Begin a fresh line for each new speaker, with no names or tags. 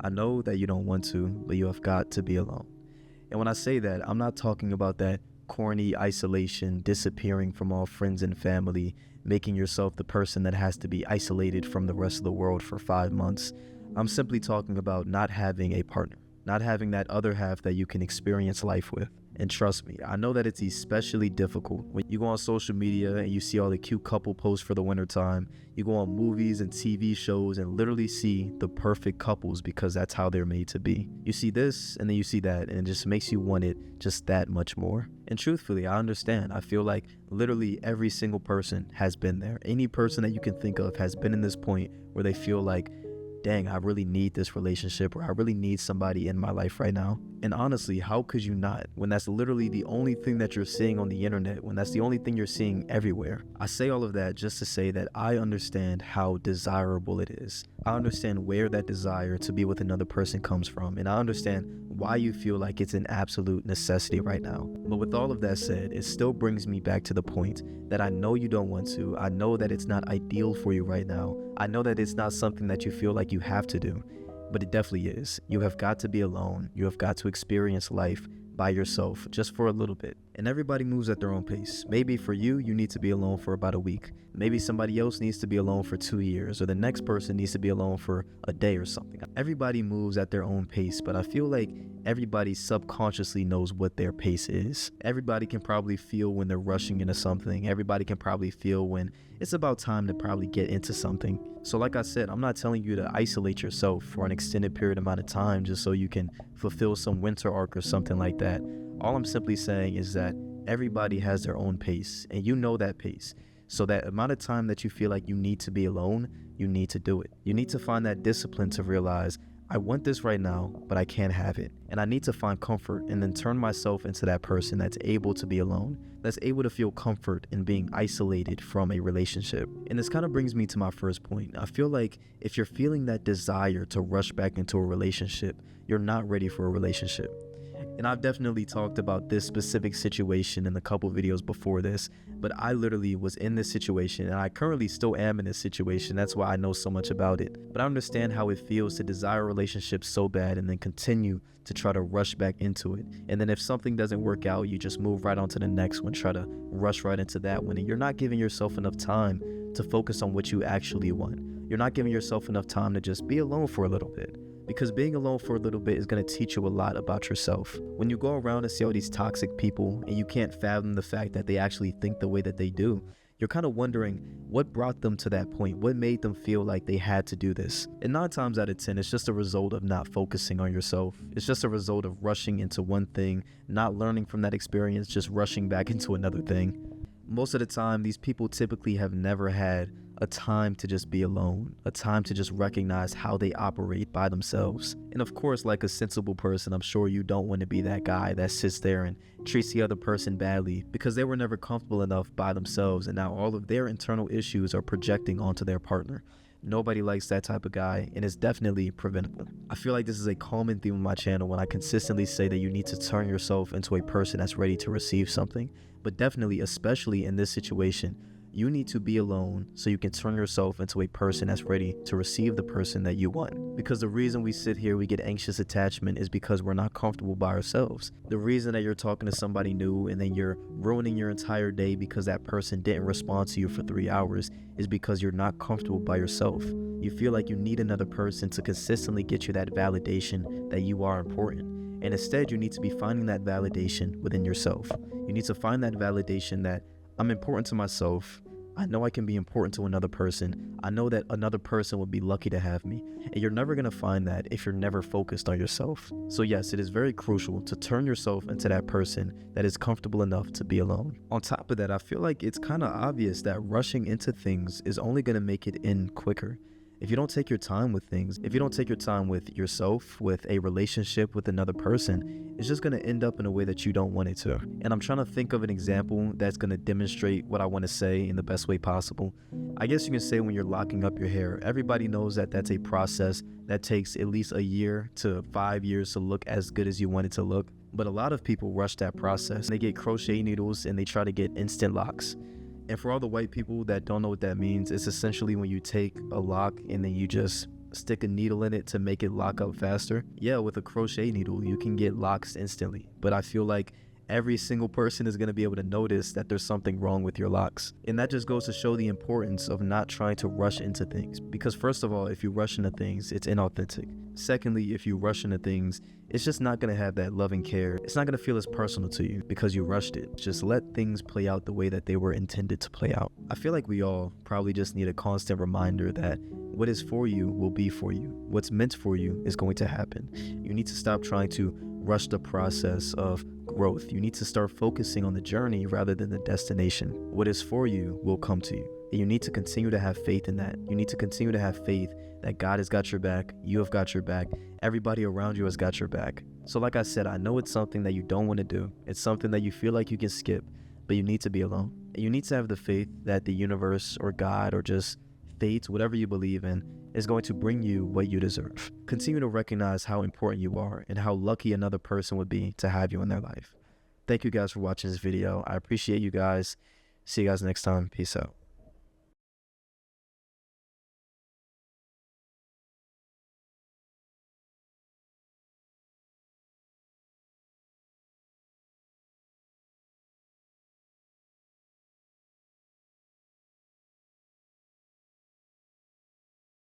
I know that you don't want to, but you have got to be alone. And when I say that, I'm not talking about that corny isolation, disappearing from all friends and family, making yourself the person that has to be isolated from the rest of the world for 5 months. I'm simply talking about not having a partner, not having that other half that you can experience life with. And trust me, I know that it's especially difficult when you go on social media and you see all the cute couple posts for the wintertime. You go on movies and TV shows and literally see the perfect couples because that's how they're made to be. You see this and then you see that, and it just makes you want it just that much more. And truthfully, I understand. I feel like literally every single person has been there. Any person that you can think of has been in this point where they feel like, dang, I really need this relationship, or I really need somebody in my life right now. And honestly, how could you not, when that's literally the only thing that you're seeing on the internet, when that's the only thing you're seeing everywhere? I say all of that just to say that I understand how desirable it is. I understand where that desire to be with another person comes from, and I understand why you feel like it's an absolute necessity right now. But with all of that said, it still brings me back to the point that I know you don't want to. I know that it's not ideal for you right now. I know that it's not something that you feel like you have to do, but it definitely is. You have got to be alone. You have got to experience life by yourself just for a little bit. And everybody moves at their own pace. Maybe for you, you need to be alone for about a week. Maybe somebody else needs to be alone for 2 years, or the next person needs to be alone for a day or something. Everybody moves at their own pace, but I feel like everybody subconsciously knows what their pace is. Everybody can probably feel when they're rushing into something. Everybody can probably feel when it's about time to probably get into something. So like I said, I'm not telling you to isolate yourself for an extended period amount of time just so you can fulfill some winter arc or something like that. All I'm simply saying is that everybody has their own pace, and you know that pace. So that amount of time that you feel like you need to be alone, you need to do it. You need to find that discipline to realize, I want this right now, but I can't have it. And I need to find comfort and then turn myself into that person that's able to be alone, that's able to feel comfort in being isolated from a relationship. And this kind of brings me to my first point. I feel like if you're feeling that desire to rush back into a relationship, you're not ready for a relationship. And I've definitely talked about this specific situation in a couple videos before this, but I literally was in this situation, and I currently still am in this situation. That's why I know so much about it. But I understand how it feels to desire a relationship so bad and then continue to try to rush back into it. And then if something doesn't work out, you just move right on to the next one, try to rush right into that one. And you're not giving yourself enough time to focus on what you actually want. You're not giving yourself enough time to just be alone for a little bit. Because being alone for a little bit is going to teach you a lot about yourself. When you go around and see all these toxic people and you can't fathom the fact that they actually think the way that they do, you're kind of wondering what brought them to that point, what made them feel like they had to do this. And 9 times out of 10, it's just a result of not focusing on yourself. It's just a result of rushing into one thing, not learning from that experience, just rushing back into another thing. Most of the time, these people typically have never had a time to just be alone, a time to just recognize how they operate by themselves. And of course, like a sensible person, I'm sure you don't want to be that guy that sits there and treats the other person badly because they were never comfortable enough by themselves, and now all of their internal issues are projecting onto their partner. Nobody likes that type of guy, and it's definitely preventable. I feel like this is a common theme on my channel when I consistently say that you need to turn yourself into a person that's ready to receive something, but definitely, especially in this situation, you need to be alone so you can turn yourself into a person that's ready to receive the person that you want. Because the reason we sit here, we get anxious attachment is because we're not comfortable by ourselves. The reason that you're talking to somebody new and then you're ruining your entire day because that person didn't respond to you for 3 hours is because you're not comfortable by yourself. You feel like you need another person to consistently get you that validation that you are important. And instead, you need to be finding that validation within yourself. You need to find that validation that I'm important to myself. I know I can be important to another person. I know that another person would be lucky to have me. And you're never going to find that if you're never focused on yourself. So yes, it is very crucial to turn yourself into that person that is comfortable enough to be alone. On top of that, I feel like it's kind of obvious that rushing into things is only going to make it end quicker. If you don't take your time with things, if you don't take your time with yourself, with a relationship with another person, it's just going to end up in a way that you don't want it to. And I'm trying to think of an example that's going to demonstrate what I want to say in the best way possible. I guess you can say when you're locking up your hair, everybody knows that that's a process that takes at least a year to 5 years to look as good as you want it to look. But a lot of people rush that process. They get crochet needles and they try to get instant locks. And for all the white people that don't know what that means, it's essentially when you take a lock and then you just stick a needle in it to make it lock up faster. Yeah, with a crochet needle, you can get locks instantly. But I feel like every single person is going to be able to notice that there's something wrong with your locks. And that just goes to show the importance of not trying to rush into things. Because first of all, if you rush into things, it's inauthentic. Secondly, if you rush into things, it's just not going to have that loving care. It's not going to feel as personal to you because you rushed it. Just let things play out the way that they were intended to play out. I feel like we all probably just need a constant reminder that what is for you will be for you. What's meant for you is going to happen. You need to stop trying to rush the process of growth. You need to start focusing on the journey rather than the destination. What is for you will come to you. And you need to continue to have faith in that. You need to continue to have faith that God has got your back, you have got your back, everybody around you has got your back. So like I said, I know it's something that you don't want to do. It's something that you feel like you can skip, but you need to be alone. And you need to have the faith that the universe or God or just fate, whatever you believe in, is going to bring you what you deserve. Continue to recognize how important you are and how lucky another person would be to have you in their life. Thank you guys for watching this video. I appreciate you guys. See you guys next time. Peace out.